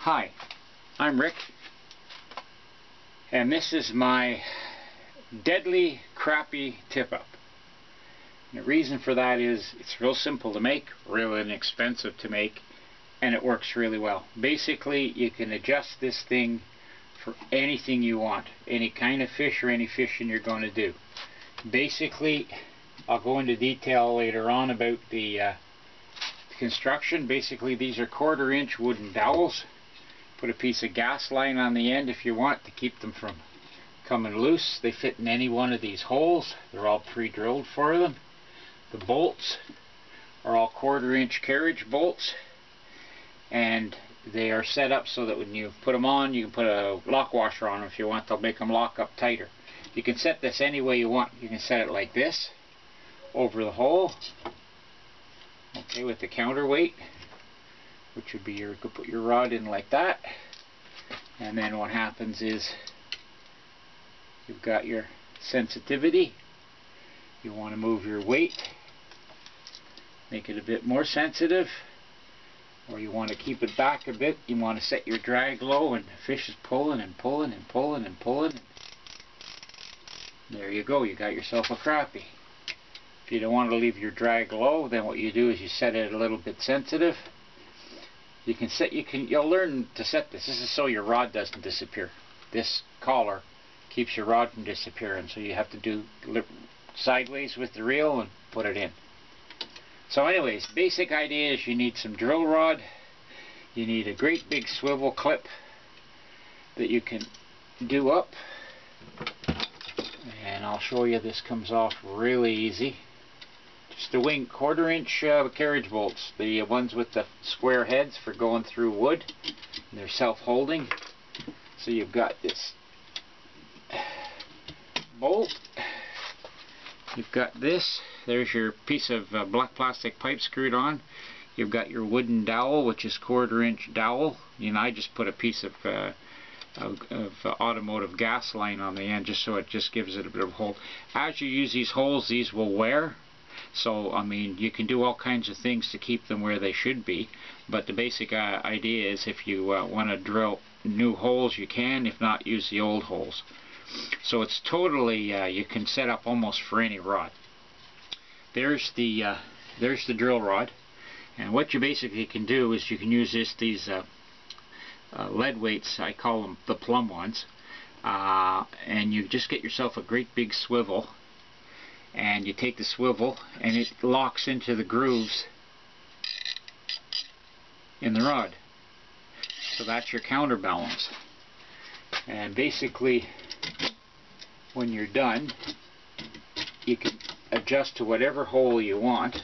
Hi, I'm Rick, and this is my deadly crappie tip-up. The reason for that is it's real simple to make, really inexpensive to make, and it works really well. Basically, you can adjust this thing for anything you want, any kind of fish or any fishing you're going to do. Basically, I'll go into detail later on about the construction. Basically, these are 1/4 inch wooden dowels. Put a piece of gas line on the end if you want to keep them from coming loose. They fit in any one of these holes. They're all pre-drilled for them. The bolts are all 1/4 inch carriage bolts, and they are set up so that when you put them on, you can put a lock washer on them if you want. They'll make them lock up tighter. You can set this any way you want. You can set it like this over the hole, okay, with the counterweight, which would be you could put your rod in like that, and then what happens is you've got your sensitivity. You want to move your weight, make it a bit more sensitive, or you want to keep it back a bit. You want to set your drag low, and the fish is pulling and pulling and pulling and pulling. There you go, you got yourself a crappie. If you don't want to leave your drag low, then what you do is you set it a little bit sensitive. You'll learn to set this. This is so your rod doesn't disappear. This collar keeps your rod from disappearing, so you have to do sideways with the reel and put it in. So anyways, basic idea is you need some drill rod. You need a great big swivel clip that you can do up, and I'll show you. This comes off really easy. Just a 1/4 inch carriage bolts, the ones with the square heads for going through wood. And they're self-holding. So you've got this bolt. You've got this. There's your piece of black plastic pipe screwed on. You've got your wooden dowel, which is 1/4 inch dowel. You know, I just put a piece of automotive gas line on the end just so it just gives it a bit of a hold. As you use these holes, these will wear. So, I mean, you can do all kinds of things to keep them where they should be, but the basic idea is if you want to drill new holes, you can. If not, use the old holes. So it's totally, you can set up almost for any rod. There's the drill rod, and what you basically can do is you can use these lead weights. I call them the plumb ones, and you just get yourself a great big swivel. And you take the swivel and it locks into the grooves in the rod. So that's your counterbalance. And basically, when you're done, you can adjust to whatever hole you want.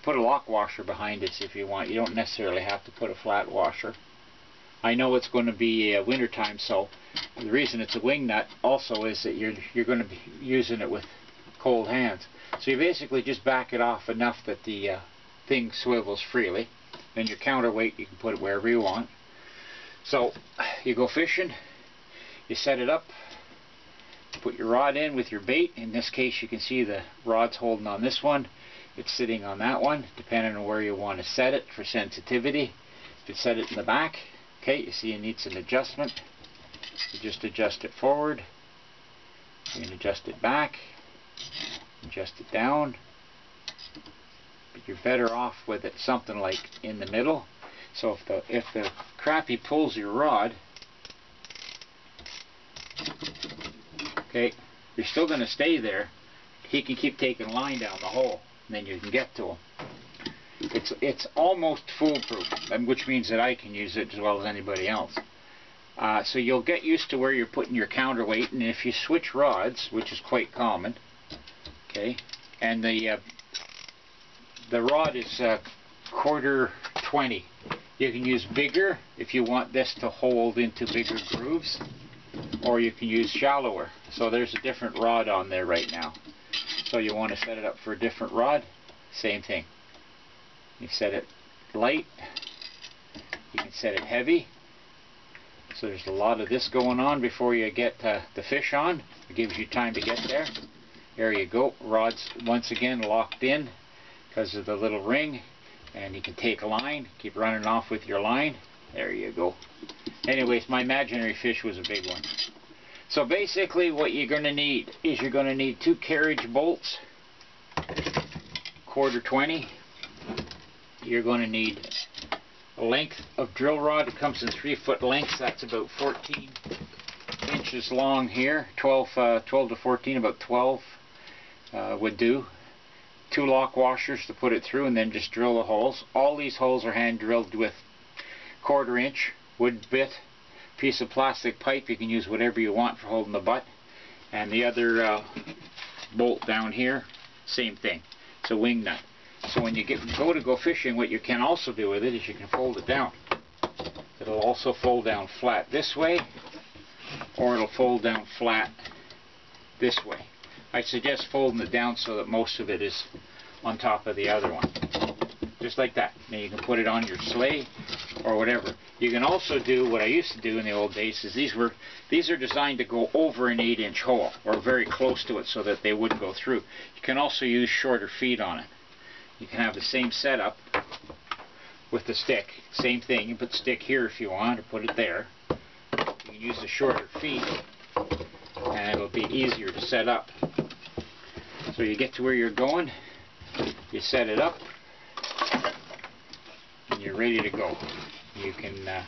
Put a lock washer behind it if you want. You don't necessarily have to put a flat washer. I know it's going to be winter time, so the reason it's a wing nut also is that you're going to be using it with cold hands. So you basically just back it off enough that the thing swivels freely. Then your counterweight, you can put it wherever you want. So you go fishing, you set it up, put your rod in with your bait. In this case, you can see the rod's holding on this one. It's sitting on that one, depending on where you want to set it for sensitivity. If you set it in the back, okay, you see it needs an adjustment. You just adjust it forward. You can adjust it back. Adjust it down, but you're better off with it something like in the middle. So if the crappie pulls your rod, okay, you're still going to stay there. He can keep taking line down the hole, and then you can get to him. It's almost foolproof, which means that I can use it as well as anybody else. So you'll get used to where you're putting your counterweight, and if you switch rods, which is quite common. Okay, and the rod is 1/4 20. You can use bigger if you want this to hold into bigger grooves, or you can use shallower. So there's a different rod on there right now. So you want to set it up for a different rod, same thing. You set it light, you can set it heavy. So there's a lot of this going on before you get the fish on. It gives you time to get there. There you go. Rod's once again locked in because of the little ring, and you can take a line, keep running off with your line. There you go. Anyways, my imaginary fish was a big one. So basically what you're going to need is you're going to need 2 carriage bolts, 1/4 You're going to need a length of drill rod. It comes in 3-foot lengths. That's about 14 inches long here. 12 to 14, about 12 would do. 2 lock washers to put it through, and then just drill the holes. All these holes are hand drilled with 1/4 wood bit, piece of plastic pipe. You can use whatever you want for holding the butt. And the other bolt down here, same thing. It's a wing nut. So when you go fishing, what you can also do with it is you can fold it down. It'll also fold down flat this way, or it'll fold down flat this way. I suggest folding it down so that most of it is on top of the other one. Just like that. Now you can put it on your sleigh or whatever. You can also do what I used to do in the old days, is these are designed to go over an 8-inch hole, or very close to it, so that they wouldn't go through. You can also use shorter feet on it. You can have the same setup with the stick. Same thing. You put the stick here if you want, or put it there. You can use the shorter feet, and it'll be easier to set up. So you get to where you're going, you set it up, and you're ready to go. You can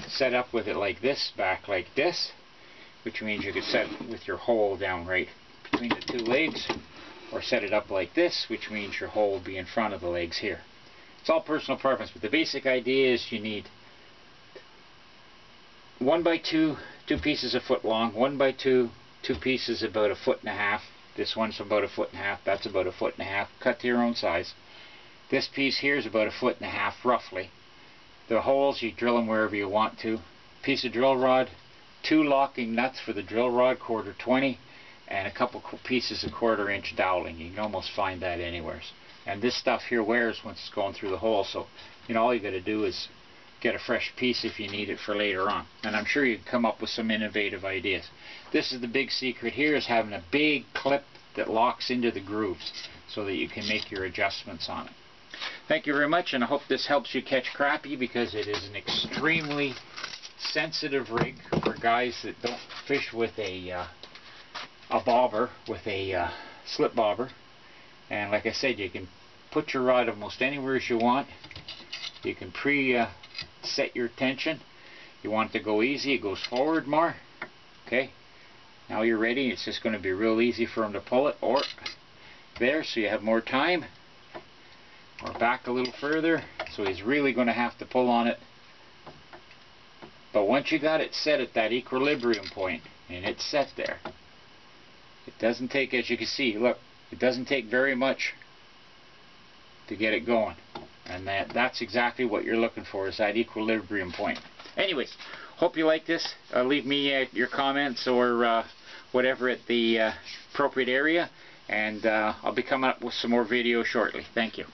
set up with it like this, back like this, which means you could set it with your hole down right between the 2 legs, or set it up like this, which means your hole will be in front of the legs here. It's all personal preference, but the basic idea is you need 1x2, 2 pieces a foot long, 1x2, 2 pieces about 1.5 feet. This one's about 1.5 feet, that's about 1.5 feet. Cut to your own size. This piece here is about 1.5 feet roughly. The holes, you drill them wherever you want to. Piece of drill rod, 2 locking nuts for the drill rod, 1/4, and a couple pieces of 1/4 doweling. You can almost find that anywhere. And this stuff here wears once it's going through the hole, so all you got to do is get a fresh piece if you need it for later on. And I'm sure you can come up with some innovative ideas. This is the big secret here, is having a big clip that locks into the grooves so that you can make your adjustments on it. Thank you very much, and I hope this helps you catch crappie, because it is an extremely sensitive rig for guys that don't fish with a bobber, with a slip bobber. And like I said, you can put your rod almost anywhere as you want. You can set your tension. You want it to go easy, it goes forward more. Okay, now you're ready. It's just going to be real easy for him to pull it, or there, so you have more time, or back a little further, so he's really going to have to pull on it. But once you got it set at that equilibrium point, and it's set there, it doesn't take, as you can see, look, it doesn't take very much to get it going. And that's exactly what you're looking for, is that equilibrium point. Anyways, hope you like this. Leave me your comments or whatever at the appropriate area, and I'll be coming up with some more videos shortly. Thank you.